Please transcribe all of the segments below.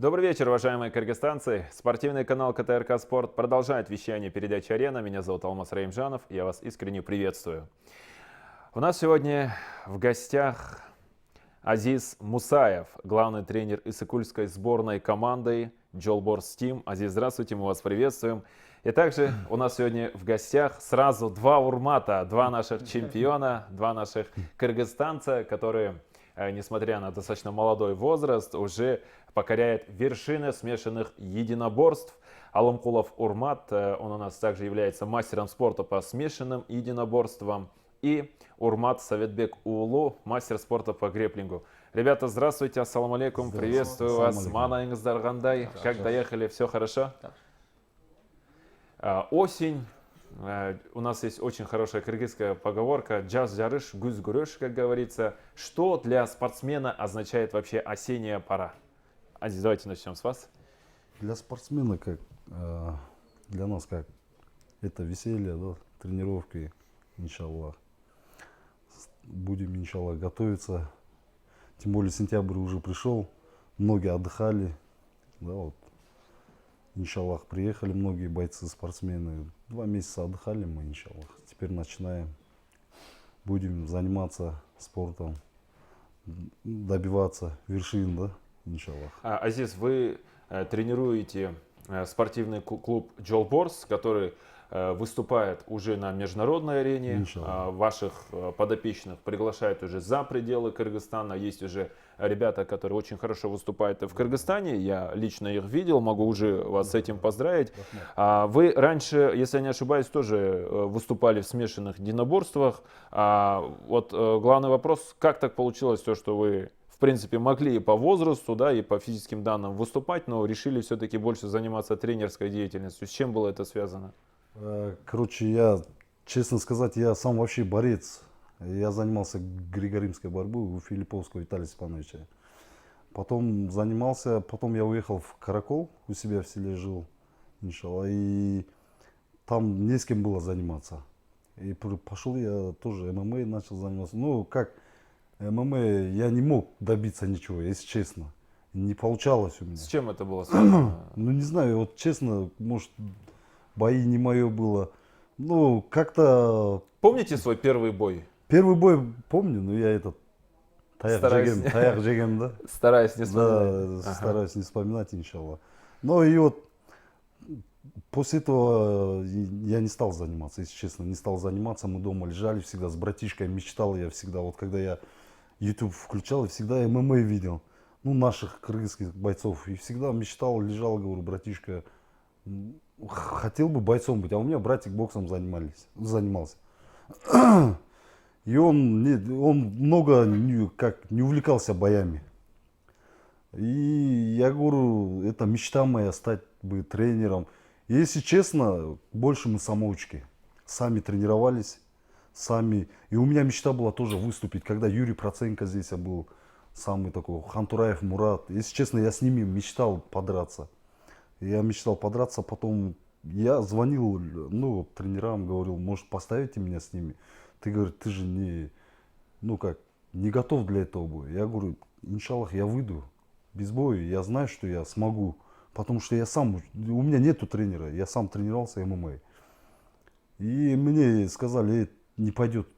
Добрый вечер, уважаемые кыргызстанцы. Спортивный канал КТРК Спорт продолжает вещание передачи «Арена». Меня зовут Алмаз Раимжанов, и я вас искренне приветствую. У нас сегодня в гостях Азиз Мусаев, главный тренер иссыкульской сборной команды Жолборс Team. Азиз, здравствуйте, мы вас приветствуем. И также у нас сегодня в гостях сразу два урмата, два наших чемпиона, два наших кыргызстанца, которые, несмотря на достаточно молодой возраст, уже покоряет вершины смешанных единоборств. Аламкулов Урмат, он у нас также является мастером спорта по смешанным единоборствам. И Урмат Советбек Уулу, мастер спорта по греплингу. Ребята, здравствуйте, ассаламу алейкум, приветствую вас. Манайыңыздар қандай? Как доехали? Все хорошо? Осень. У нас есть очень хорошая кыргызская поговорка «Джаз жарыш, гуз гурыш», как говорится. Что для спортсмена означает вообще осенняя пора? Азиз, давайте начнем с вас. Для спортсмена, для нас, как это веселье, да, тренировки, иншаллах. Будем, иншаллах, готовиться. Тем более сентябрь уже пришел, многие отдыхали. Да, вот. Иншаллах, приехали многие бойцы, спортсмены. 2 месяца отдыхали мы, иншаллах. Теперь начинаем. Будем заниматься спортом, добиваться вершин, да, иншаллах. Азиз, вы тренируете спортивный клуб Жолборс, который выступает уже на международной арене. Ваших подопечных приглашают уже за пределы Кыргызстана. Есть уже ребята, которые очень хорошо выступают в Кыргызстане. Я лично их видел, могу уже вас с этим поздравить. Вы раньше, если я не ошибаюсь, тоже выступали в смешанных единоборствах. Вот главный вопрос, как так получилось, то, что вы в принципе могли и по возрасту, да, и по физическим данным выступать, но решили все-таки больше заниматься тренерской деятельностью. С чем было это связано? Короче, я, честно сказать, я сам вообще борец. Я занимался греко-римской борьбой у Филипповского Виталия Степановича. Потом занимался, потом я уехал в Каракол, у себя в селе жил, иншалла, и там не с кем было заниматься. И пошел я тоже ММА начал заниматься. Ну, как ММА, я не мог добиться ничего, если честно. Не получалось у меня. С чем это было связано? Ну, не знаю, вот честно, может, бои не мое было. Ну, как-то... Помните свой первый бой? Первый бой помню, но я этот... Таяк жеген, да? Стараюсь не вспоминать. Да, стараюсь не вспоминать, иншалла. Но и вот после этого я не стал заниматься, если честно, не стал заниматься. Мы дома лежали всегда с братишкой, мечтал я всегда. Вот когда я YouTube включал, и всегда ММА видел. Ну, наших кыргызских бойцов. И всегда мечтал, лежал, говорю, братишка, хотел бы бойцом быть, а у меня братик боксом занимался. И он много не увлекался боями. И я говорю, это мечта моя, стать бы тренером. И если честно, больше мы самоучки. Сами тренировались, сами. И у меня мечта была тоже выступить, когда Юрий Проценко здесь был, самый такой, Хантураев Мурат. Если честно, я с ними мечтал подраться. Я мечтал подраться, потом я звонил, ну, тренерам, говорил, может, поставите меня с ними. Ты, говоришь, ты же не, ну как, не готов для этого боя. Я говорю, иншаллах, я выйду без боя, я знаю, что я смогу. Потому что я сам, у меня нету тренера, я сам тренировался ММА. И мне сказали, не пойдет,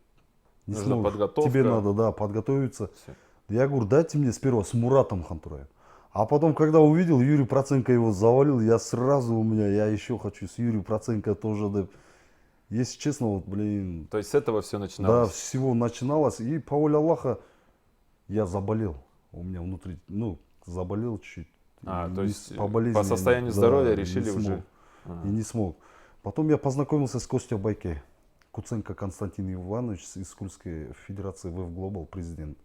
не сможешь, тебе надо, да, подготовиться. Все. Я говорю, дайте мне сперва с Муратом Хантураевым. А потом, когда увидел, Юрий Проценко его завалил, я сразу я еще хочу с Юрием Проценко тоже, да. Если честно, вот, блин. То есть с этого все начиналось? Да, всего начиналось. И по воле Аллаха я заболел. У меня внутри, ну, заболел чуть-чуть. То есть по состоянию здоровья решили уже? И не смог. Потом я познакомился с Костей Байке. Куценко Константин Иванович из Курской Федерации ВФ Глобал, президент.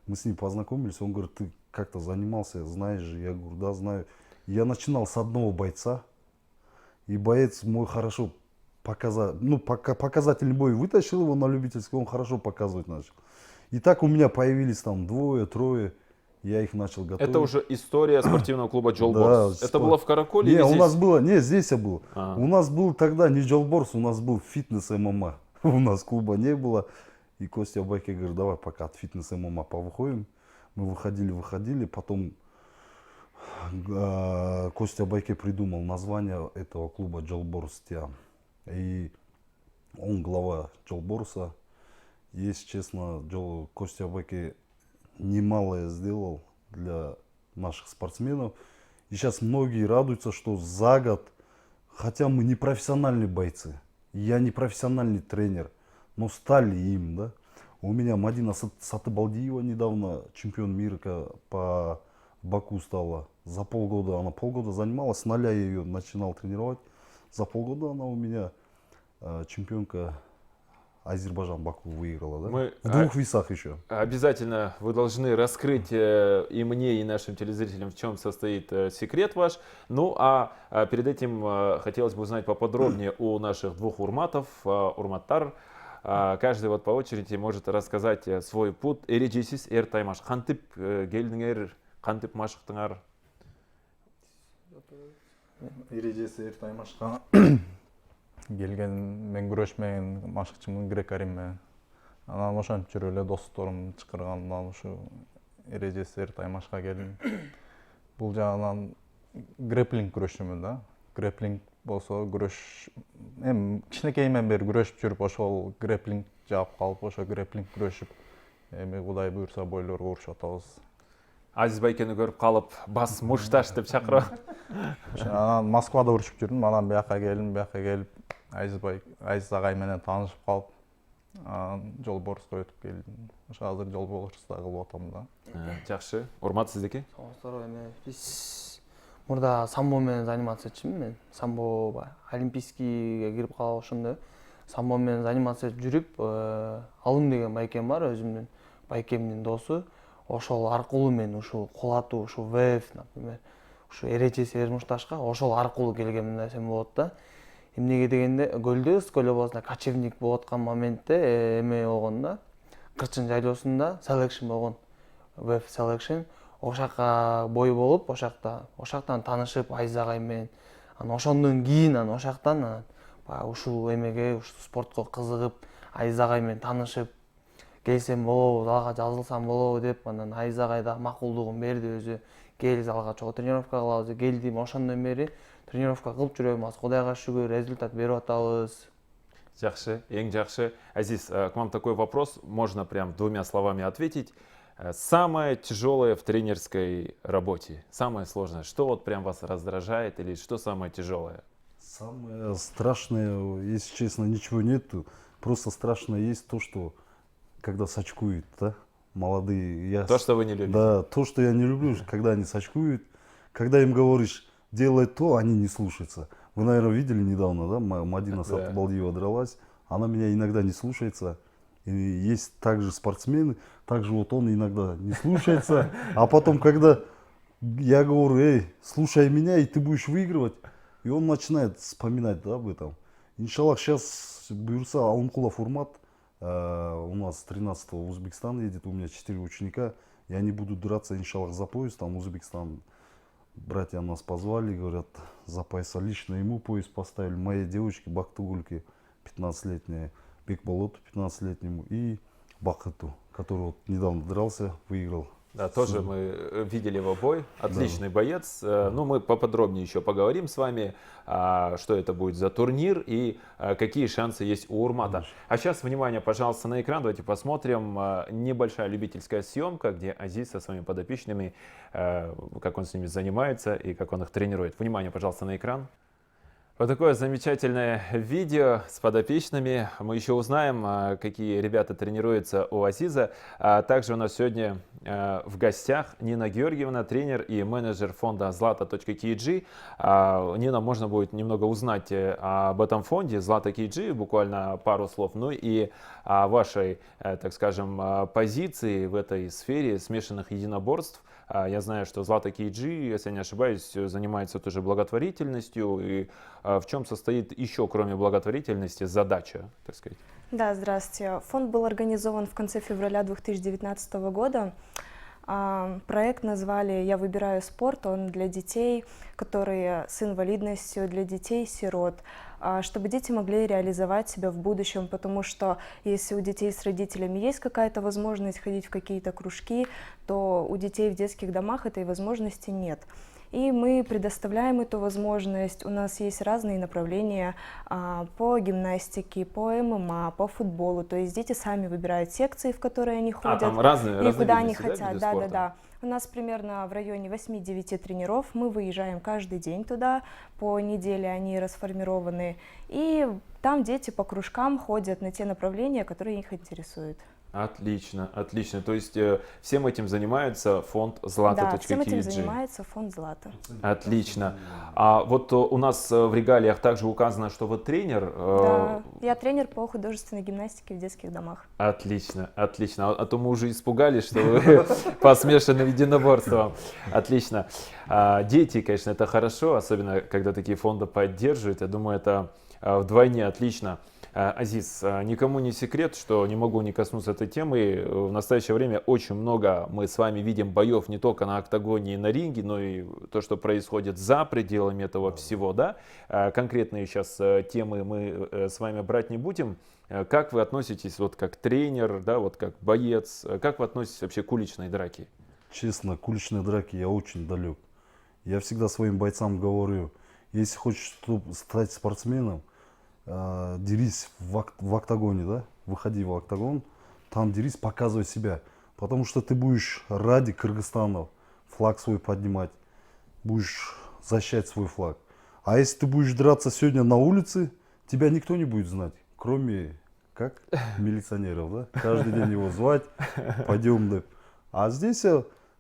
Мы с ним познакомились, он говорит, ты как-то занимался, знаешь же? Я говорю, да, знаю. Я начинал с одного бойца, и боец мой хорошо показательный бой вытащил его на любительский, он хорошо показывать начал. И так у меня появились там 2-3, я их начал готовить. Это уже история спортивного клуба Жолборс. Да, это было в Караколе или здесь? У нас было, здесь я был. У нас был тогда не Жолборс, у нас был фитнес ММА. У нас клуба не было. И Костя Байке говорит, давай пока от фитнес ММА повыходим. Мы выходили, потом Костя Байке придумал название этого клуба Жолборстия. И он глава Жолборса. Если честно, Костя Байке немалое сделал для наших спортсменов. И сейчас многие радуются, что за год, хотя мы не профессиональные бойцы, я не профессиональный тренер, но стали им, да. У меня Мадина Сатыбалдиева недавно чемпион мира по Баку стала. За полгода, она полгода занималась, с нуля я ее начинал тренировать. За полгода она у меня чемпионка Азербайджан Баку выиграла, да? В двух весах еще. Обязательно вы должны раскрыть и мне, и нашим телезрителям, в чем состоит секрет ваш. Ну, а перед этим хотелось бы узнать поподробнее у наших двух урматов, урматтар. Каждый вот по очереди может рассказать свой путь. Эрежесис эртаймаш. Хантип гелдингер, хантип машықтыңар. Эрежесі эртаймашқа келген мен күрөшмеген машыкчымын грек-рим менен. Анан ошентип жүрүп эле досторум чакыргандан ушу эрежесі эртаймашка келдим. Бул жагынан грэпплинг күрөшчүмүн да. Грэпплинг болсо күрөш эми кичинекейимден бери күрөшүп жүрүп ошол грэпплинг жаап калып ошо грэпплинг күрөшүп эми Кудай буюрса бойлорго урушуп атабыз. Азиз Байкени көрүп калып, бас мушташ деп чакырып. Анан Москвада урушуп жүрдүм, анан бияка келип Азиз агай менен таанышып калып, Жолборско өтүп келдим. Ошо азыр Жолборсто кылып атам да. Жакшы. Урмат сиздики? Здорово, биз мурда самбо менен заниматься этчимин мен. Самбо олимпийскийге кирип калып ошондо самбо менен занимация жүрүп, Алым деген байкем бар, өзүмдүн байкемдин досу. Ошол аркылуу мен ушул кол атуу, ушул ВФ, например, ушу эрежеси эрмушташка ошол аркылуу келгем десем болот да. Эмнеге дегенде көлдө Скөл областында кочевник болуп аткан моментте эме болгон да. Кырчын жайлоосунда selection болгон. ВФ selection. Ошакка бой болуп, ошактан таанышып Азиз агай менен. Анан ошондон кийин ошактан ушул эмеге, ушул спортко кызыгып, Азиз агай менен таанышып келсем болобу, залга жазылсам болобу деп, анан Азиз агай да макулдугун берди өзү. Кел залга чогуу тренировка кылабыз. Келдим, ошондон бери тренировка кылып жүрөм. Кудайга шүгүр, результат берип атабыз. Жакшы, эң жакшы. Азиз, к вам такой вопрос, можно прям двумя словами ответить. Самое тяжелое в тренерской работе, самое сложное, что вот прям вас раздражает или что самое тяжелое? Самое страшное, если честно, ничего нету. Просто страшное есть то, что когда сачкуют, да, молодые. То, что вы не любите. Да, то, что я не люблю, когда они сачкуют. Когда им говоришь, делай то, они не слушаются. Вы, наверное, видели недавно, да, Мадина Сатыбалдиева дралась. Она меня иногда не слушается. И есть также спортсмены, также вот он иногда не слушается. А потом, когда я говорю, эй, слушай меня, и ты будешь выигрывать, и он начинает вспоминать, да, об этом. Иншаллах, сейчас буюрса Алымкулов Урмат, у нас 13-го в Узбекистан едет, у меня 4 ученика, и они будут драться, иншаллах, за пояс, там Узбекистан. Братья нас позвали, говорят, за пояса, лично ему пояс поставили, моей девочке Бактугульке, 15-летняя, Бекболоту 15-летнему и Бакыту, который вот недавно дрался, выиграл. Да, тоже мы видели его бой. Отличный боец. Ну, мы поподробнее еще поговорим с вами, что это будет за турнир и какие шансы есть у Урмата. А сейчас, внимание, пожалуйста, на экран. Давайте посмотрим. Небольшая любительская съемка, где Азиз со своими подопечными, как он с ними занимается и как он их тренирует. Внимание, пожалуйста, на экран. Вот такое замечательное видео с подопечными. Мы еще узнаем, какие ребята тренируются у Азиза. Также у нас сегодня в гостях Нина Георгиевна, тренер и менеджер фонда Zlata.kg. Нина, можно будет немного узнать об этом фонде Zlata.kg, буквально пару слов. Ну и о вашей, так скажем, позиции в этой сфере смешанных единоборств. Я знаю, что Zlata.kg, если я не ошибаюсь, занимается тоже благотворительностью. И в чем состоит еще, кроме благотворительности, задача, так сказать? Да, здравствуйте. Фонд был организован в конце февраля 2019 года. Проект назвали «Я выбираю спорт». Он для детей, которые с инвалидностью, для детей-сирот, чтобы дети могли реализовать себя в будущем, потому что если у детей с родителями есть какая-то возможность ходить в какие-то кружки, то у детей в детских домах этой возможности нет. И мы предоставляем эту возможность. У нас есть разные направления по гимнастике, по ММА, по футболу. То есть дети сами выбирают секции, в которые они ходят, там разные и куда они виды, да, хотят. виды Да, да, спорта? да. У нас примерно в районе 8-9 тренеров. Мы выезжаем каждый день туда. По неделе они расформированы. И там дети по кружкам ходят на те направления, которые их интересуют. Отлично, отлично. То есть всем этим занимается фонд Да, Zlata.kg. всем этим занимается фонд «Злата». Отлично. А вот у нас в регалиях также указано, что вы тренер. Да, я тренер по художественной гимнастике в детских домах. Отлично, отлично. А то мы уже испугались, что вы по смешанным единоборствам. Отлично. Дети, конечно, это хорошо, особенно когда такие фонды поддерживают. Я думаю, это вдвойне отлично. Азиз, никому не секрет, что не могу не коснуться этой темы. В настоящее время очень много мы с вами видим боев не только на октагоне и на ринге, но и то, что происходит за пределами этого всего. Да? Конкретные сейчас темы мы с вами брать не будем. Как вы относитесь вот как тренер, да, вот как боец, как вы относитесь вообще к уличной драке? Честно, к уличной драке я очень далек. Я всегда своим бойцам говорю, если хочешь стать спортсменом, дерись в октагоне, да, выходи в октагон, там дерись, показывай себя, потому что ты будешь ради Кыргызстана флаг свой поднимать, будешь защищать свой флаг. А если ты будешь драться сегодня на улице, тебя никто не будет знать, кроме как милиционеров, да, каждый день его звать, пойдем, да. А здесь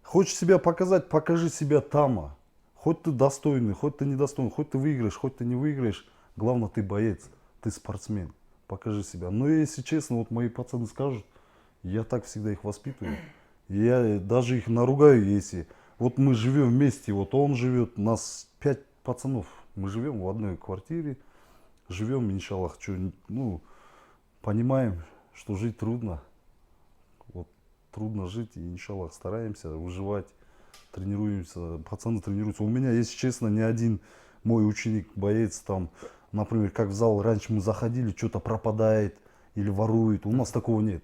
хочешь себя показать, покажи себя там, хоть ты достойный, хоть ты недостойный, хоть ты выиграешь, хоть ты не выиграешь. Главное, ты боец, ты спортсмен, покажи себя. Но если честно, вот мои пацаны скажут, я так всегда их воспитываю. Я даже их наругаю, если... Вот мы живем вместе, вот он живет, нас 5 пацанов. Мы живем в одной квартире, живем, иншаллах, ну, понимаем, что жить трудно. Вот трудно жить, и иншаллах стараемся выживать, тренируемся, пацаны тренируются. У меня, если честно, ни один мой ученик, боец там, например, как в зал раньше мы заходили, что-то пропадает или ворует. У нас такого нет.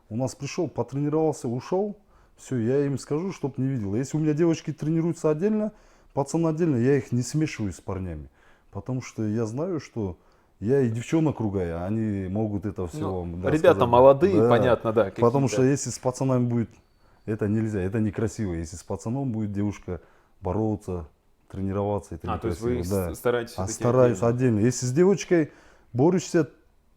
У нас пришел, потренировался, ушел. Все, я им скажу, чтоб не видел. Если у меня девочки тренируются отдельно, пацаны отдельно, я их не смешиваю с парнями. Потому что я знаю, что я и девчонок ругаю, они могут это все вам ребята сказать. молодые, Да. понятно, да. Потому что если с пацанами будет, это нельзя, это некрасиво. Если с пацаном будет девушка бороться, тренироваться, это то есть некрасиво. вы Да. стараетесь А всё-таки стараюсь отдельно. Если с девочкой борешься,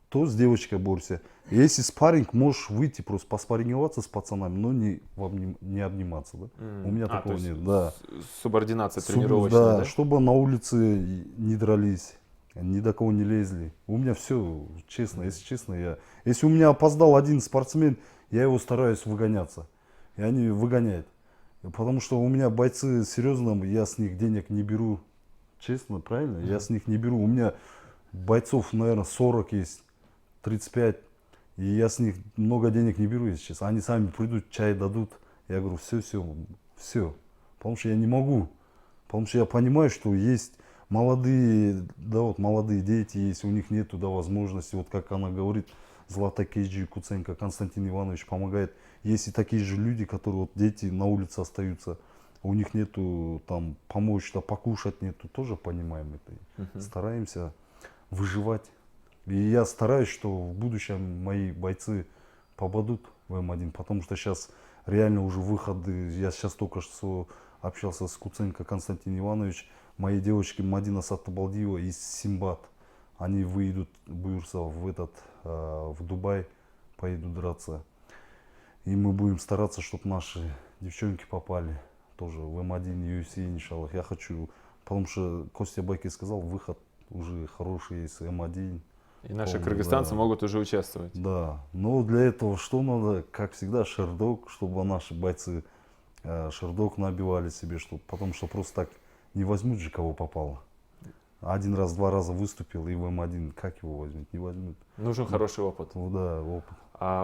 то с девочкой борешься. Если спарринг, можешь выйти просто поспарринговаться с пацанами, но не обниматься. Да? У меня такого то есть нет. Да. Субординация Да, тренировочная, да? чтобы на улице не дрались, ни до кого не лезли. У меня все честно, если честно, если у меня опоздал один спортсмен, я его стараюсь выгоняться. И они выгоняют. Потому что у меня бойцы серьезно, я с них денег не беру. Честно, правильно? Я с них не беру. У меня бойцов, наверное, 40 есть, 35. И я с них много денег не беру, если честно. Они сами придут, чай дадут. Я говорю, все. Потому что я не могу. Потому что я понимаю, что есть молодые, да, вот молодые дети, есть, у них нету, да, возможности. Вот как она говорит, Zlata.kg, Куценко, Константин Иванович помогает. Есть и такие же люди, которые, вот дети на улице остаются, у них нету там помочь, да, покушать нету, тоже понимаем это. Стараемся выживать. И я стараюсь, что в будущем мои бойцы попадут в М1, потому что сейчас реально уже выходы, я сейчас только что общался с Куценко Константин Иванович, мои девочки Мадина Саттабалдиева из Симбат, они выйдут в Дубай, поедут драться. И мы будем стараться, чтобы наши девчонки попали тоже в М1 UFC, иншаллах. Я хочу, потому что Костя Байки сказал, выход уже хороший есть М1. И наши полный, кыргызстанцы да. могут уже участвовать. Да, но для этого что надо, как всегда, шердок, чтобы наши бойцы шердок набивали себе, потому что просто так не возьмут же, кого попало. Один раз, два раза выступил и в М1, как его возьмут? Не возьмут. Нужен хороший опыт. Ну да, опыт.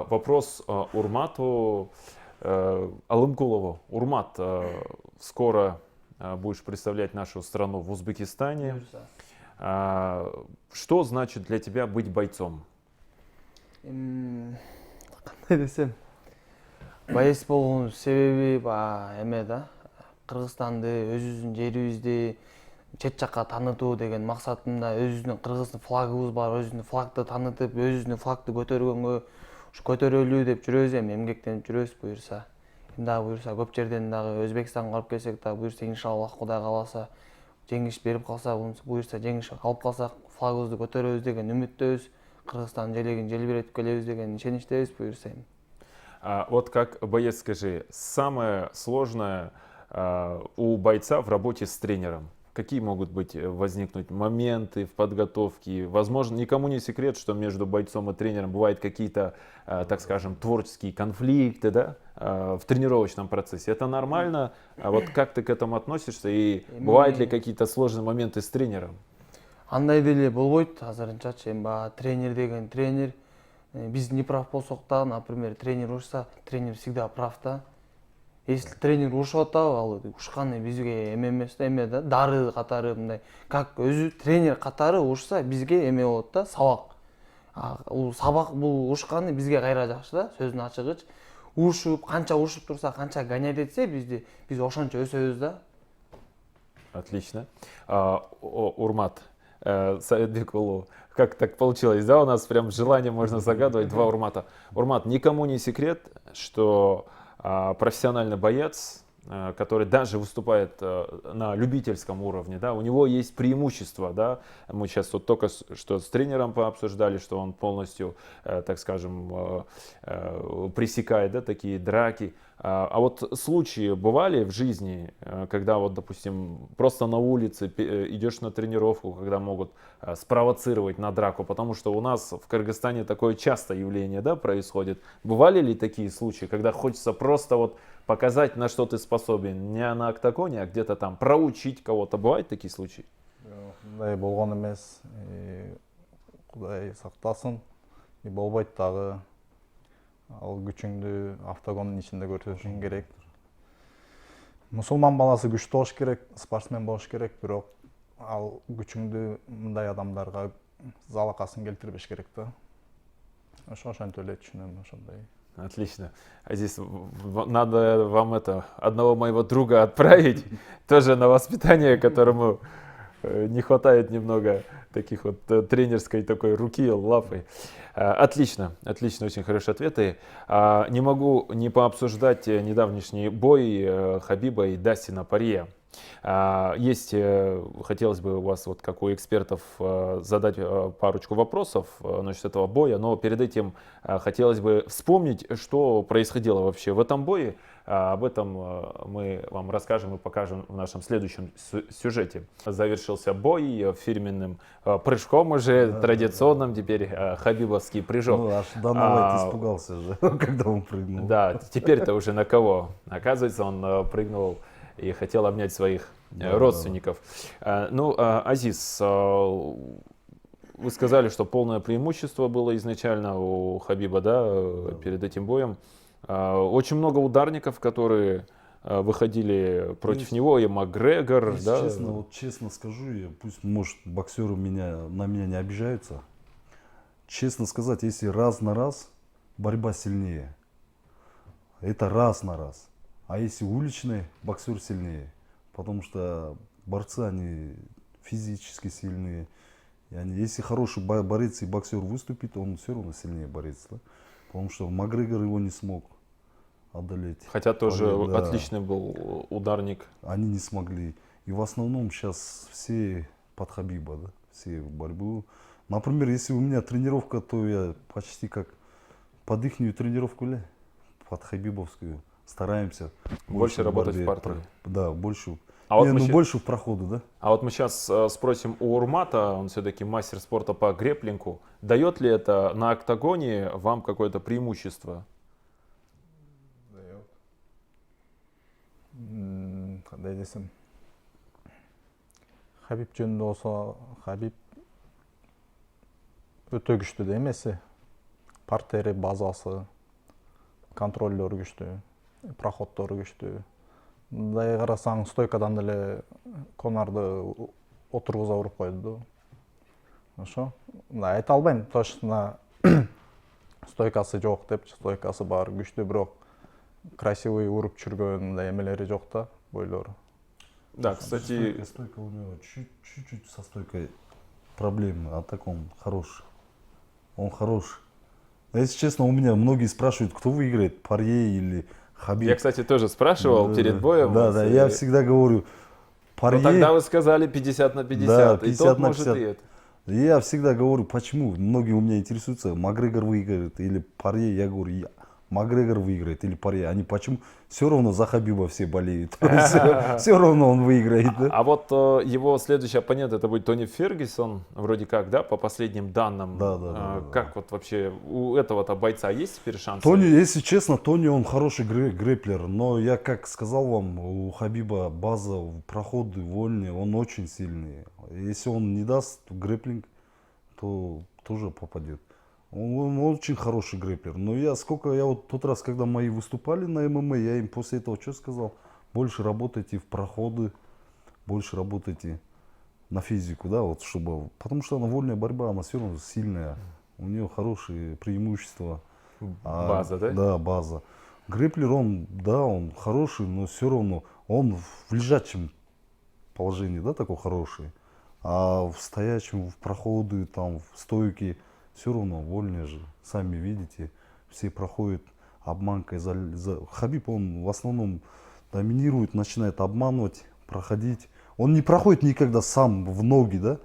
Вопрос Урмату Алымкулову. Урмат, скоро будешь представлять нашу страну в Узбекистане. Что значит для тебя быть бойцом? кандай десем, боец болгонун себеби баягы эме да, Кыргызстанды, өзүбүздүн жерибизди чет жакка таанытуу деген максатында өзүбүздүн Кыргыздын флагыбыз бар, өзүбүздүн флагды таанытып, өзүбүздүн флагды көтөргөнгө ушу көтөрөлүү деп жүрөбүз, эми эмгектенип жүрөбүз буюрса. Эми дагы буюрса көп жерден дагы Өзбекстанга барып келсек дагы буюрса иншаллах Кудай кааласа жеңиш берип калса, буюрса жеңиш алып калсак флагыбызды көтөрөбүз деген үмүттөбүз. Кыргызстандын желегин желбиретип келебиз деген ишеничтебиз буюрса эми. Вот как боец скажи, самое сложное у бойца в работе с тренером? Какие могут быть возникнуть моменты в подготовке? Возможно, никому не секрет, что между бойцом и тренером бывают какие-то, так скажем, творческие конфликты, да, в тренировочном процессе. Это нормально? А вот как ты к этому относишься? И бывают ли какие-то сложные моменты с тренером? Андай деле болбойт азырынчачы. Эми баягы тренер деген тренер. Биз не прав болсок да, например, тренер урушса, тренер всегда прав да. Если тренер урушуп атабы, ал ушканы бизге эме эмес да, эме да, дары катары мындай. Как өзү тренер катары урушса, бизге эме болот да, сабак. Бул сабак, бул урушканы бизге кайра жакшы да, сөздүн ачыгыч. Урушуп, канча урушуп турса, канча гонять этсе, биз ошончо өсөбүз да. Отлично. Урмат, Саидбек Улу. Как так получилось, да? У нас прям желание можно загадывать два Урмата. Урмат, никому не секрет, что профессиональный боец, который даже выступает на любительском уровне, да, у него есть преимущество, да. Мы сейчас вот только что с тренером пообсуждали, что он полностью, так скажем, пресекает, да, такие драки. А вот случаи бывали в жизни, когда вот, допустим, просто на улице идешь на тренировку, когда могут спровоцировать на драку, потому что у нас в Кыргызстане такое часто явление, да, происходит. Бывали ли такие случаи, когда хочется просто вот показать, на что ты способен, не на октагоне, а где-то там проучить кого-то? Бывают такие случаи? Мындай болгон эмес, Кудай сактасын, болбойт дагы. Ал күчүңдү октагондун ичинде көрсөтүшүң керек. Мусулман баласы күчтүү болуш керек, спортсмен болуш керек, бирок ал күчүңдү мындай адамдарга залакасын келтирбеш керек да. Ошентип эле түшүнөм, ошондой. Отлично. А здесь надо вам одного моего друга отправить, тоже на воспитание, которому не хватает немного таких вот тренерской такой руки, лапы. Отлично, отлично, очень хорошие ответы. Не могу не пообсуждать недавнешний бой Хабиба и Дастина Порье. Есть, хотелось бы у вас, вот как у экспертов, задать парочку вопросов насчет этого боя, но перед этим хотелось бы вспомнить, что происходило вообще в этом бое. Об этом мы вам расскажем и покажем в нашем следующем сюжете. Завершился бой фирменным прыжком уже, традиционным теперь хабибовский прыжок. Ну, аж Дана Уайт испугался же, когда он прыгнул. Да, теперь-то уже на кого? Оказывается, он прыгнул и хотел обнять своих родственников. Ну, Азиз, вы сказали, что полное преимущество было изначально у Хабиба, да, перед этим боем. Очень много ударников, которые выходили против него, и Макгрегор. Если да? честно, вот честно скажу, пусть, может, боксеры на меня не обижаются. Честно сказать, если раз на раз, борьба сильнее. Это раз на раз. А если уличный, боксер сильнее. Потому что борцы, они физически сильные. Если хороший борец и боксер выступит, он все равно сильнее борец. Да? Потому что Макгрегор его не смог одолеть. Хотя тоже да. отличный был ударник. Они не смогли. И в основном сейчас все под Хабиба, да? Все в борьбу. Например, если у меня тренировка, то я почти как под ихнюю тренировку, под хабибовскую. Стараемся больше работать в партере. Да, больше. Больше в проходу, да? А вот мы сейчас спросим у Урмата, он все-таки мастер спорта по грэпплингу. Дает ли это на октагоне вам какое-то преимущество? Кандай десем, Хабиб жөнүндө болсо, Хабиб өтө күчтүү да эмеси. Партери, базасы, контролдору күчтүү, проходдору күчтүү. Мындай карасаң, стойкадан деле Конорду отургуза уруп койду. Ошо. Мындай айта албайм, точно стойкасы жок деп, стойкасы бар, күчтүү, бирок красивый уруп жүргөн мындай эмелери жок да, бойлору. Да, кстати, Стойка у него чуть-чуть со стойкой проблемы, а так он хороший. Он хороший. Но если честно, у меня многие спрашивают, кто выиграет, Порье или Хабиб. я, кстати, тоже спрашивал Да, перед да. боем. Да, вас, да, и- я всегда говорю, Но Порье. тогда вы сказали 50 на 50, Да, и 50 тот на может 50. и это. Я всегда говорю, почему. Многие у меня интересуются, Макгрегор выиграет или Порье. Я говорю, Макгрегор выиграет или Порье. Они почему? Все равно за Хабиба все болеют. Все равно он выиграет. да. А вот его следующий оппонент это будет Тони Фергюсон, вроде как, да, по последним данным. Да, да, да, да. Как вот вообще у этого-то бойца есть теперь шансы? Тони, если честно, Тони он хороший грэплер, но я как сказал вам, у Хабиба база, проходы вольные, он очень сильный. Если он не даст грэплинг, то тоже попадет. Он очень хороший грэплер. Но я вот тот раз, когда мои выступали на ММА, я им после этого что сказал? Больше работайте в проходы, больше работайте на физику, да, вот чтобы, потому что она вольная борьба, она все равно сильная, у нее хорошие преимущества. База, да? Да, база. Грэплер, он хороший, но все равно он в лежачем положении, да, такой хороший. А в стоячем, в проходы, там, в стойке, все равно вольные же. Сами видите, все проходят обманкой. Хабиб, он в основном доминирует, начинает обманывать, проходить. Он не проходит никогда сам в ноги, да.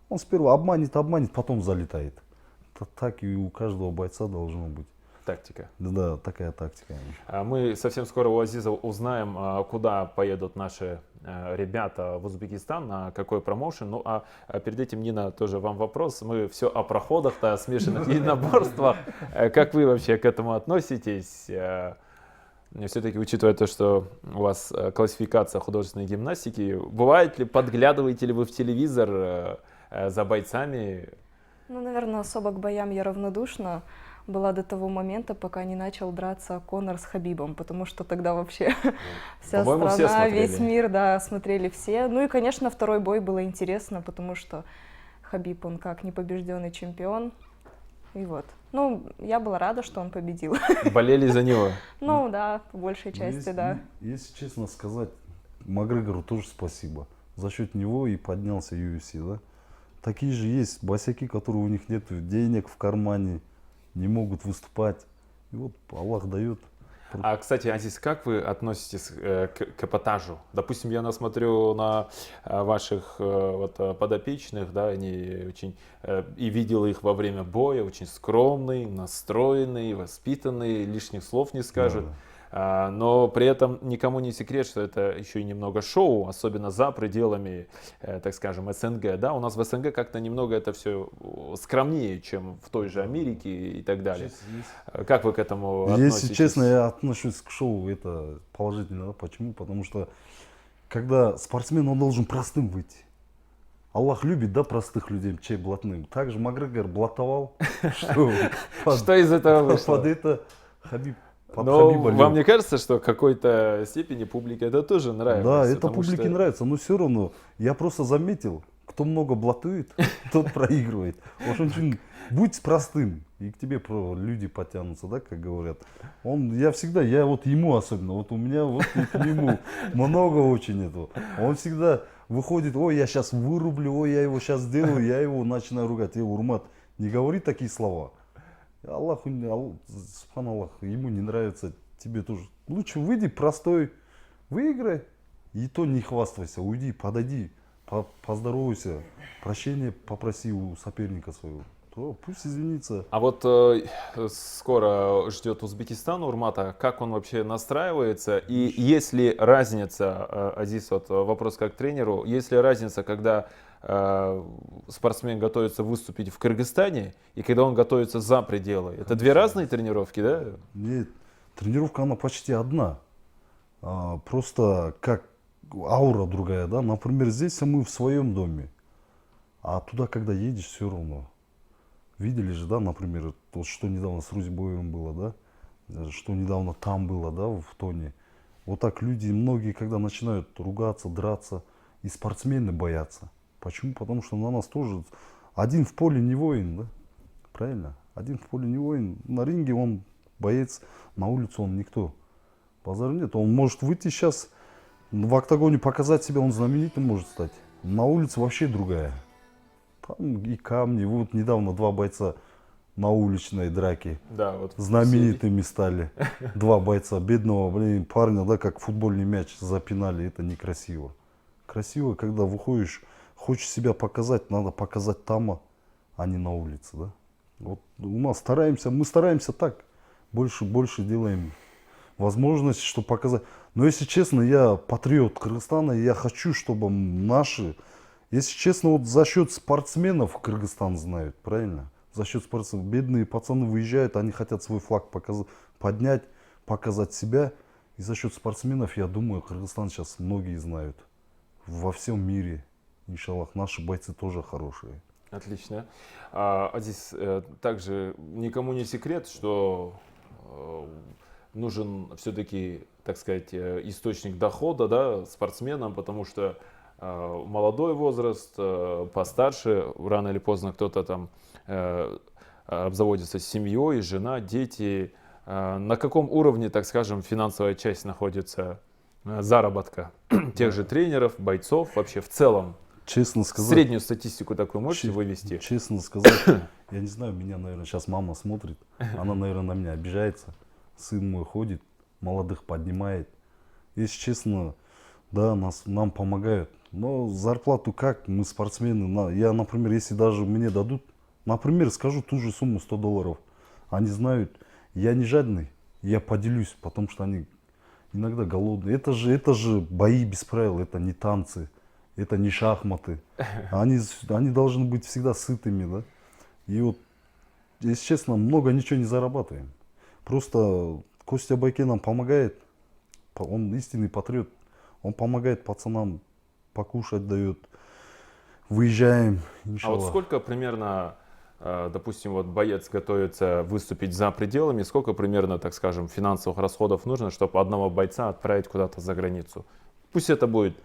Он сперва обманет, потом залетает. Так и у каждого бойца должно быть. Тактика. Да, такая тактика. Мы совсем скоро у Азиза узнаем, куда поедут наши ребята в Узбекистан, на какой промоушен. Ну а перед этим, Нина, тоже вам вопрос. Мы все о проходах-то, о смешанных единоборствах. Как вы вообще к этому относитесь? Все-таки, учитывая то, что у вас классификация художественной гимнастики, бывает ли, подглядываете ли вы в телевизор за бойцами? Ну, наверное, особо к боям я равнодушна была до того момента, пока не начал драться Конор с Хабибом, потому что тогда вообще вся По-моему, все страна, смотрели. весь мир, да, смотрели все. Ну и, конечно, второй бой было интересно, потому что Хабиб, он как непобежденный чемпион. И вот. Ну, я была рада, что он победил. Болели за него? Ну да, по большей части, да. Если честно сказать, Макгрегору тоже спасибо. За счет него и поднялся UFC, да. Такие же есть босяки, которые у них нет денег в кармане, не могут выступать. И вот Аллах дает. А, кстати, Азиз, как вы относитесь к эпатажу? Допустим, я насмотрю на ваших вот, подопечных, да, они очень, и видел их во время боя, очень скромный, настроенный, воспитанный, лишних слов не скажет. Да. Но при этом никому не секрет, что это еще и немного шоу, особенно за пределами, так скажем, СНГ. Да? У нас в СНГ как-то немного это все скромнее, чем в той же Америке и так далее. Как вы к этому относитесь? Если честно, я отношусь к шоу это положительно. Да? Почему? Потому что когда спортсмен, он должен простым выйти. Аллах любит, да, простых людей, чей блатным. Также Макгрегор блатовал, что Что из этого вышло? под это Хабиб. под Но Хабиба вам лег. не кажется, что в какой-то степени публике это тоже нравится? Да, это Потому публике что- нравится, но все равно я просто заметил, кто много блатует, тот проигрывает. В общем, будь простым, и к тебе люди потянутся, да, как говорят. Я вот ему особенно, вот у меня вот и к нему много очень этого. Он всегда выходит, ой, я сейчас вырублю, ой, я его сейчас сделаю, я его начинаю ругать. Урмат, не говори такие слова. Субхан Аллах, ему не нравится, тебе тоже. Лучше выйди простой, выиграй, и то не хвастайся, уйди, подойди, поздоровайся, прощения попроси у соперника своего. То пусть извинится. А вот скоро ждет Узбекистан Урмата. Как он вообще настраивается? И есть ли разница, Азиз, вот вопрос как тренеру, есть ли разница, когда спортсмен готовится выступить в Кыргызстане и когда он готовится за пределы? Это две разные тренировки, да? Нет, тренировка она почти одна. Просто как аура другая, да. Например, здесь мы в своем доме, а туда, когда едешь, все равно. Видели же, да, например, вот что недавно с Рузибоевым было, да, что недавно там было, да, в Тоне. Вот так люди, многие, когда начинают ругаться, драться, и спортсмены боятся. Почему? Потому что на нас тоже один в поле не воин, да, правильно? Один в поле не воин. На ринге он боец, на улице он никто. Базара нет. Он может выйти сейчас в октагоне, показать себя, он знаменитым может стать. На улице вообще другая. Там и камни. Вот недавно два бойца на уличной драке Да, вот знаменитыми стали. Два бойца, бедного, блин, парня, да, как футбольный мяч запинали. Это некрасиво. Красиво, когда выходишь, хочешь себя показать, надо показать там, а не на улице, да. Вот у нас мы стараемся так. Больше делаем возможность, чтобы показать. Но если честно, я патриот Кыргызстана, и я хочу, чтобы наши, если честно, вот за счет спортсменов Кыргызстан знают, правильно? За счет спортсменов. Бедные пацаны выезжают, они хотят свой флаг поднять, показать себя. И за счет спортсменов, я думаю, Кыргызстан сейчас многие знают. Во всем мире, иншаллах, наши бойцы тоже хорошие. Отлично. Азиз, также никому не секрет, что нужен все-таки, так сказать, источник дохода, да, спортсменам, потому что молодой возраст, постарше, рано или поздно кто-то там обзаводится семьей, жена, дети. На каком уровне, так скажем, финансовая часть находится заработка тех же тренеров, бойцов, вообще в целом? Честно сказать, Среднюю статистику такую можете вывести? честно сказать, я не знаю, меня, наверное, сейчас мама смотрит, она, наверное, на меня обижается. Сын мой ходит, молодых поднимает. Если честно, да, нам помогают. Но зарплату как, мы спортсмены, я, например, если даже мне дадут, например, скажу ту же сумму $100, они знают, я не жадный, я поделюсь, потому что они иногда голодные. Это же бои без правил, это не танцы. Это не шахматы. Они должны быть всегда сытыми, да. И вот, если честно, много ничего не зарабатываем. Просто Костя Байке нам помогает. Он истинный патриот. Он помогает пацанам, покушать дает. Выезжаем, А вот иншаллах. сколько примерно, допустим, вот боец готовится выступить за пределами, сколько примерно, так скажем, финансовых расходов нужно, чтобы одного бойца отправить куда-то за границу? Пусть это будет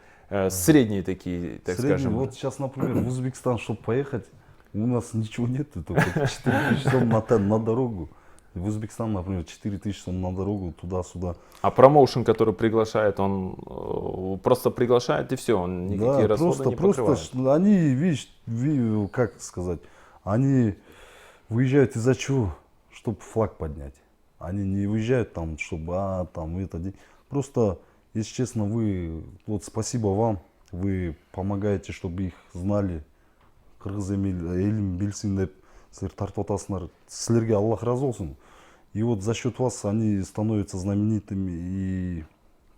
средние такие, так Средний, скажем. вот сейчас, например, в Узбекистан, чтобы поехать, у нас ничего нет, только 4000 сом на дорогу. В Узбекистан, например, 4000 сом на дорогу, туда-сюда. А промоушен, который приглашает, он просто приглашает и все, он никакие Да, расходы не покрывает. просто они, видишь, как сказать, они выезжают из-за чего? Чтобы флаг поднять. Они не выезжают там, чтобы, там это. Просто, если честно, вот спасибо вам, вы помогаете, чтобы их знали. Кыргыз элим билсин деп силер тартып атасыңар. Силерге Аллах разы болсын. И вот за счет вас они становятся знаменитыми и,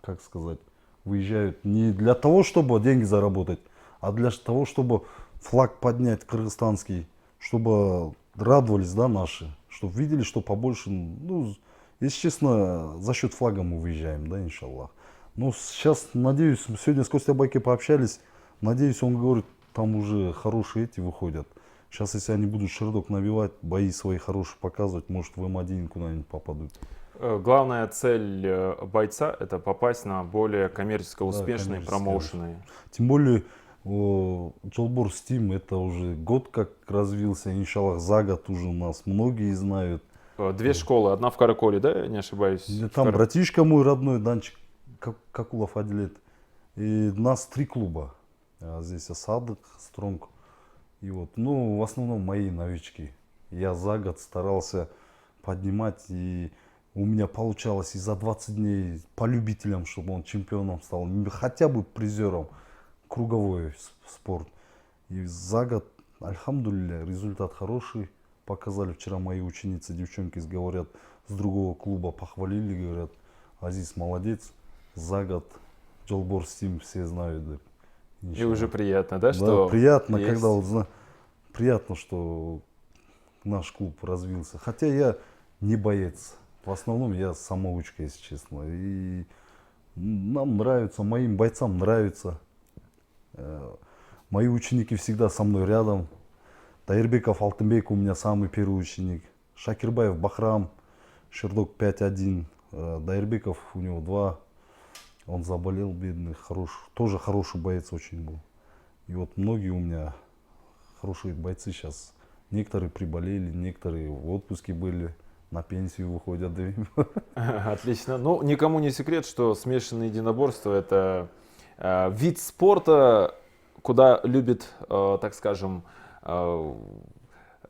как сказать, выезжают не для того, чтобы деньги заработать, а для того, чтобы флаг поднять кыргызстанский, чтобы радовались, да, наши, чтобы видели, что побольше, ну, если честно, за счет флага мы выезжаем, да, иншаллах. Ну, сейчас, надеюсь, сегодня с Костей Байке пообщались, надеюсь, он говорит, там уже хорошие эти выходят. Сейчас, если они будут шердок набивать, бои свои хорошие показывать, может, в М1 куда-нибудь попадут. Главная цель бойца — это попасть на более коммерчески Да, успешные коммерчески, промоушены. Тем более, Жолбор Steam, это уже год как развился, иншаллах, за год уже у нас многие знают. Две школы, одна в Караколе, да, я не ошибаюсь? Там братишка мой родной, Данчик Какулов Адилет. И нас 3 клуба. Здесь Садык, Стронг. И вот, ну, в основном мои новички. Я за год старался поднимать, и у меня получалось и за 20 дней по любителям, чтобы он чемпионом стал, хотя бы призером, круговой спорт. И за год, альхамдулилля, результат хороший. Показали вчера мои ученицы, девчонки, говорят, с другого клуба похвалили, говорят, Азиз молодец, за год Жолбор Steam все знают. Да. И уже приятно, да, Да, что приятно, есть? когда вот, приятно, что наш клуб развился. Хотя я не боец. В основном я самоучка, если честно. И нам нравится, моим бойцам нравится. Мои ученики всегда со мной рядом. Таирбеков Алтынбек у меня самый первый ученик. Шакирбаев Бахрам, Шердок 5-1. Дайрбеков у него 2. Он заболел, бедный, тоже хороший боец очень был. И вот многие у меня хорошие бойцы сейчас. Некоторые приболели, некоторые в отпуске были. на пенсию выходят. Отлично. Ну, никому не секрет, что смешанное единоборство — это вид спорта, куда любят, так скажем,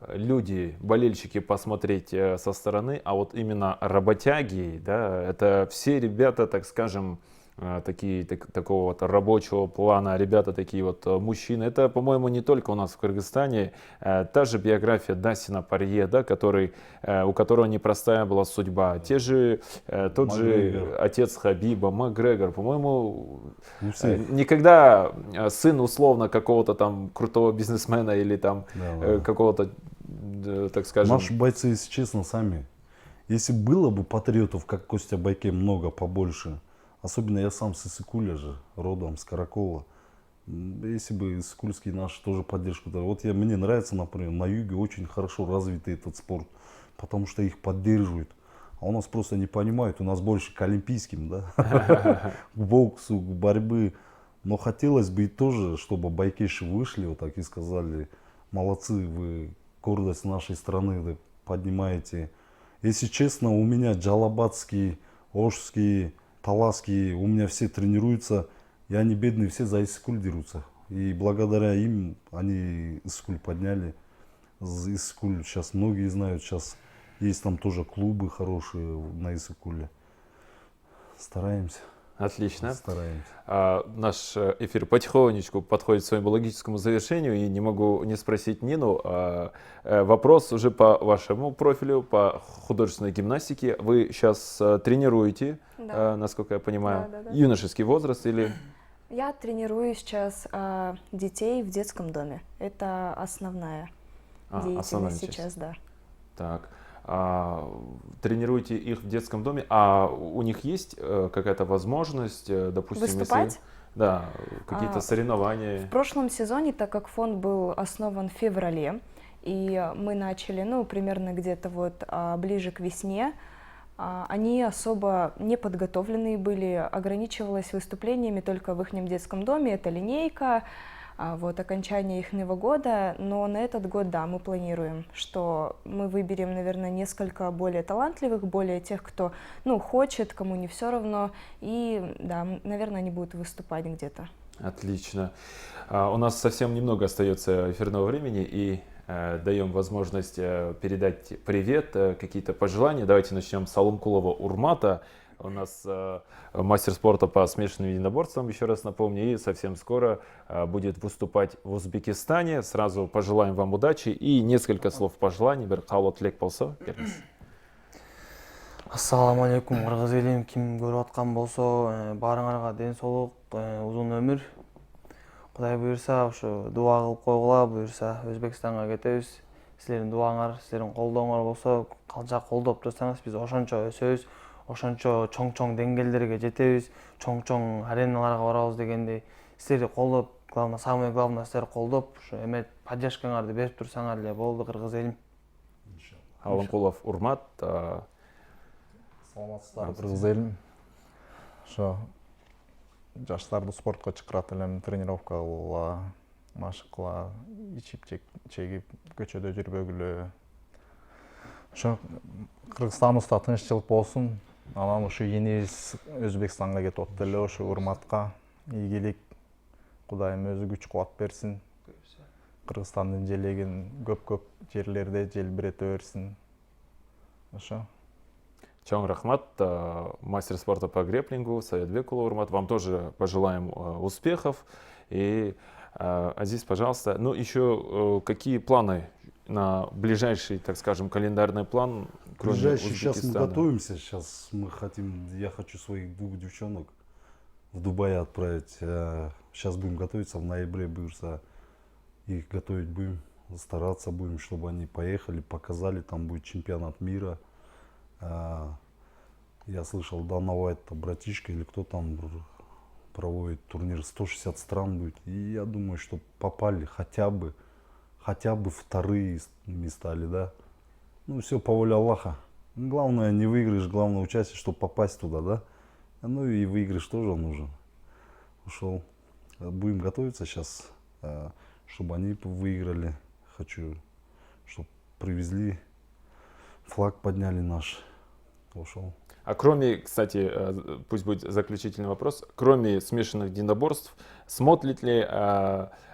люди, болельщики посмотреть со стороны, а вот именно работяги, да, это все ребята, так скажем, такие, такого вот рабочего плана, ребята такие вот мужчины. Это, по-моему, не только у нас в Кыргызстане. Та же биография Дастина Порье, да, у которого непростая была судьба. Тот же отец Хабиба, Макгрегор, по-моему, никогда сын условно какого-то там крутого бизнесмена или там какого-то, так скажем... Наши бойцы, если честно, сами. Если было бы патриотов, как Костя Байке, много, побольше, особенно я сам с Иссыкуля же, родом, с Каракола. Если бы иссыкульские наши тоже поддержку дали. Вот мне нравится, например, на юге очень хорошо развитый этот спорт, потому что их поддерживают. А у нас просто не понимают, у нас больше к олимпийским, да, к боксу, к борьбе. Но хотелось бы и тоже, чтобы байкеши вышли вот так и сказали: молодцы, вы гордость нашей страны, вы поднимаете. Если честно, у меня джалабадские, ошские, таласские, у меня все тренируются, и они бедные, все за Иссыкуль дерутся. И благодаря им они Иссыкуль подняли. Иссыкуль сейчас многие знают, сейчас есть там тоже клубы хорошие на Иссыкуле. Стараемся. Отлично. Стараемся. Наш эфир потихонечку подходит к своему логическому завершению, и не могу не спросить Нину. Вопрос уже по вашему профилю, по художественной гимнастике. Вы сейчас тренируете, Да. насколько я понимаю, Да. юношеский возраст или... Я тренирую сейчас детей в детском доме. Это основная деятельность сейчас, да. Так. Тренируете их в детском доме, а у них есть какая-то возможность, допустим, Выступать? Да, какие-то соревнования? В прошлом сезоне, так как фонд был основан в феврале, и мы начали, примерно где-то вот ближе к весне, они особо не подготовленные были, ограничивалось выступлениями только в их детском доме, это линейка, вот окончание ихнего года, но на этот год, да, мы планируем, что мы выберем, наверное, несколько более талантливых, более тех, кто, хочет, кому не все равно, и, да, наверное, они будут выступать где-то. Отлично. У нас совсем немного остается эфирного времени, и даем возможность передать привет, какие-то пожелания. Давайте начнем с Алымкулова Урмата. У нас мастер спорта по смешанным единоборствам, еще раз напомню, и совсем скоро будет выступать в Узбекистане. Сразу пожелаем вам удачи и несколько слов пожеланий. Бір қаулы тілек болса, беріңіз. Ассаламу алейкум, кыргыз элим, ким көрүп аткан болсо, баарыңарга ден соолук, узун өмүр. Кудай буюрса, ушу дуа кылып койгула, буюрса Өзбекстанга кетебиз. Силердин дуаңар, силердин колдооңор болсо, калжа колдоп турсаңыз, биз ошончо өсөбүз, ошончо чоң деңгээлдерге жетебиз, чоң ареналарга барабыз дегендей. Силерди колдоп, самое главное, силер колдоп, ушу эме поддержкаңарды берип турсаңар эле болду, кыргыз элим. Алымкулов Урмат. Саламатсыздар, кыргыз элим. Ошо жаштарды спортко чакырат элем, тренировка кылгыла, машык кыла, ичип чегип, көчөдө жүрбөгүлө. Ошо Кыргызстаныбызда тынччылык болсун. Анан ушу энибиз Өзбекстанга кетип атты эле, ошо Урматка ийгилик. Кудайым өзү күч кубат берсин. Кыргызстандын желегин көп жерлерде желбирете берсин. Ошо. Чоң рахмат, мастер спорта по греплингу, Советбекулов Урмат. Вам тоже пожелаем успехов. И, Азиз, пожалуйста, еще какие планы на ближайший, так скажем, календарный план, кроме Ближайший, Узбекистана? сейчас мы готовимся, сейчас мы хотим, я хочу своих 2 девчонок в Дубай отправить. Сейчас будем готовиться, в ноябре будем их готовить, будем стараться будем, чтобы они поехали, показали, там будет чемпионат мира. Я слышал, Дана Уайт, братишка или кто там проводит турнир, 160 стран будет. И я думаю, что попали хотя бы вторые места, да. Все по воле Аллаха. Главное не выигрыш, главное участие, чтобы попасть туда, да. И выигрыш тоже нужен. Ушел. Будем готовиться сейчас, чтобы они выиграли. Хочу, чтобы привезли флаг подняли наш. Ушел. А кроме, кстати, пусть будет заключительный вопрос, кроме смешанных единоборств, смотрит ли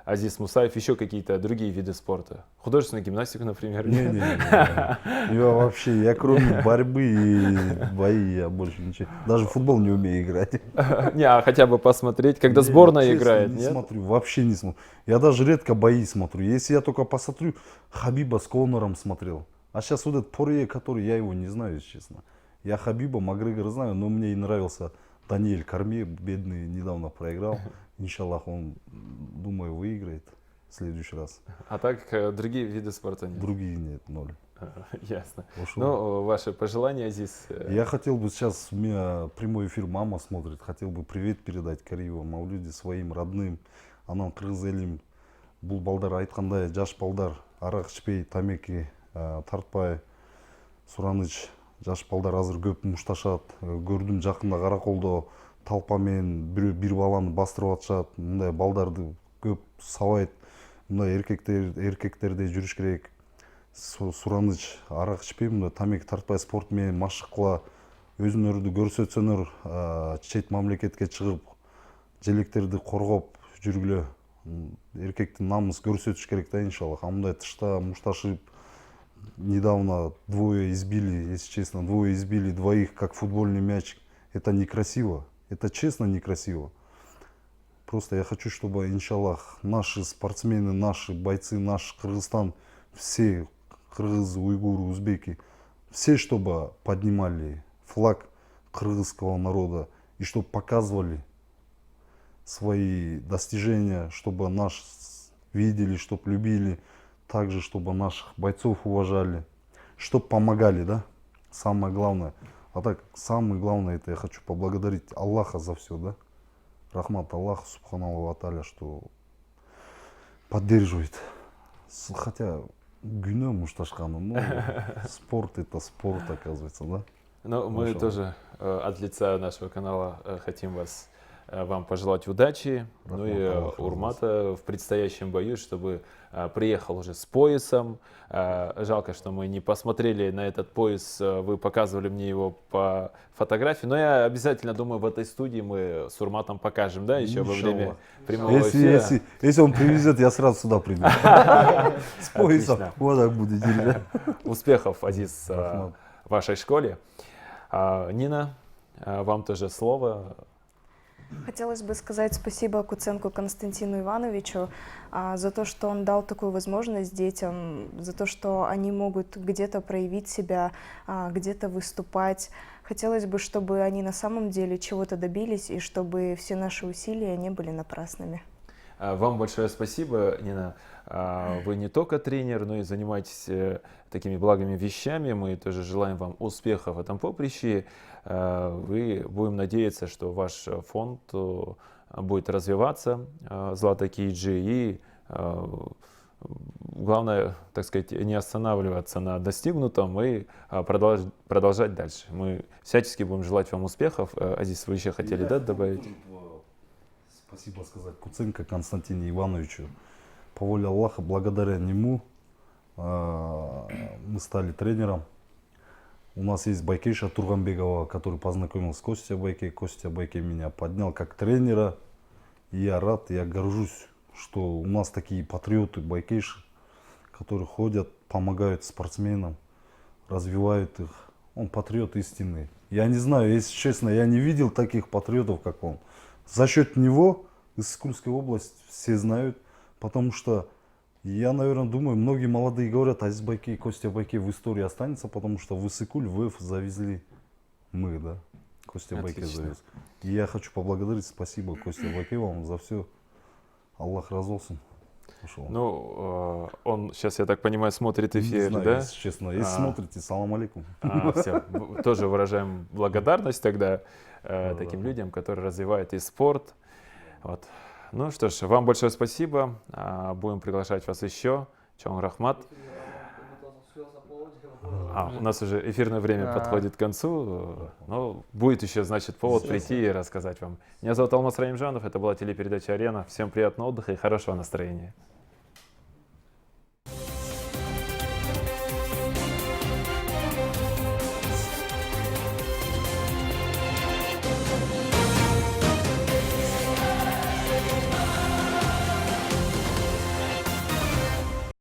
Азиз Мусаев еще какие-то другие виды спорта? Художественную гимнастику, например? Не-не-не. Я вообще, я кроме борьбы и бои, я больше ничего. Даже в футбол не умею играть. Не, а хотя бы посмотреть, когда Не, сборная честно, играет, не нет? смотрю, вообще не смотрю. Я даже редко бои смотрю. Если я только посмотрю, Хабиба с Конором смотрел. А сейчас вот этот Порье, который я его не знаю, если честно. Я Хабиба, Макгрегора знаю, но мне и нравился Даниэль Кормье, бедный, недавно проиграл. Иншаллах, он, думаю, выиграет в следующий раз. А так другие виды спорта нет? Другие нет, ноль. Ясно. Ушел. Ну, ваши пожелания, Азиз? Я хотел бы сейчас, у меня прямой эфир мама смотрит, хотел бы привет передать Кариева Мавлюде, своим родным. Анам кыргыз элим бул балдар айткандай жаш балдар арақ ичпей тамеки тартпай сураныч жаш балдар азыр көп мушташат. Көрдүм жакында Караколдо талпа менен бир баланы бастырып атышат. Мындай балдарды көп сабайт. Мындай эркектерде жүрүш керек. Сураныч арақ ичпей, мындай тамеки тартпай спорт менен машык кыла, өзүңөрдү көрсөтсөңөр, чет мамлекетке чыгып, желектерди коргоп жүргүлө. Эркектин намыс көрсөтүш керек да, иншаллах. А мындай тышта мушташып, недавно двое избили, если честно, двое избили двоих, как футбольный мячик. Это некрасиво, это честно некрасиво. Просто я хочу, чтобы, иншаллах, наши спортсмены, наши бойцы, наш Кыргызстан, все кыргызы, уйгуры, узбеки, все, чтобы поднимали флаг кыргызского народа и чтобы показывали свои достижения, чтобы нас видели, чтобы любили, также, чтобы наших бойцов уважали, чтобы помогали, да, самое главное. А так, самое главное, это я хочу поблагодарить Аллаха за все, да, рахмат Аллаху, субханаллаху ва тааля, что поддерживает. Хотя, гүнөө мушташканы, ну, спорт это спорт, оказывается, да. Ну, мы Машаллах. тоже от лица нашего канала хотим вам пожелать удачи, ну и Аллах Урмата в предстоящем бою, чтобы приехал уже с поясом. Жалко, что мы не посмотрели на этот пояс, вы показывали мне его по фотографии, но я обязательно думаю, в этой студии мы с Урматом покажем, да, еще во время прямого эфира. Если он привезет, я сразу сюда приду. С поясом. Отлично. Вот так будет держать. Успехов, Азиз, Рахмат. в вашей школе. Нина, вам тоже слово. Хотелось бы сказать спасибо Куценко Константину Ивановичу за то, что он дал такую возможность детям, за то, что они могут где-то проявить себя, где-то выступать. Хотелось бы, чтобы они на самом деле чего-то добились и чтобы все наши усилия не были напрасными. Вам большое спасибо, Нина. Вы не только тренер, но и занимаетесь такими благими вещами. Мы тоже желаем вам успехов в этом поприще. Будем надеяться, что ваш фонд будет развиваться, Злата Кейджи, и главное, так сказать, не останавливаться на достигнутом и продолжать дальше. Мы всячески будем желать вам успехов. Азиз, вы еще хотели, да, добавить? Спасибо сказать Куценко Константину Ивановичу. По воле Аллаха, благодаря нему мы стали тренером. У нас есть Байкеша Турганбегова, который познакомился с Костей Байке. Костя Байке меня поднял как тренера. И я рад, я горжусь, что у нас такие патриоты Байкеши, которые ходят, помогают спортсменам, развивают их. Он патриот истинный. Я не знаю, если честно, я не видел таких патриотов, как он. За счет него из Курской области все знают, потому что я, наверное, думаю, многие молодые говорят, Азиз Байке и Костя Байке в истории останется, потому что в Иссык-Куль ВФ завезли мы, да, Костя Байке завез. И я хочу поблагодарить, спасибо Костя Байке вам за все. Аллах разолсын. Ну, он сейчас, я так понимаю, смотрит эфир, не знаю, да? если честно. Если смотрите, салам алейкум. Все. Тоже выражаем благодарность тогда таким людям, которые развивают и спорт. Вот. Ну что ж, вам большое спасибо. Будем приглашать вас еще. Чон Рахмат. У нас уже эфирное время подходит к концу. Но будет еще, значит, повод прийти и рассказать вам. Меня зовут Алмаз Раимжанов. Это была телепередача «Арена». Всем приятного отдыха и хорошего настроения.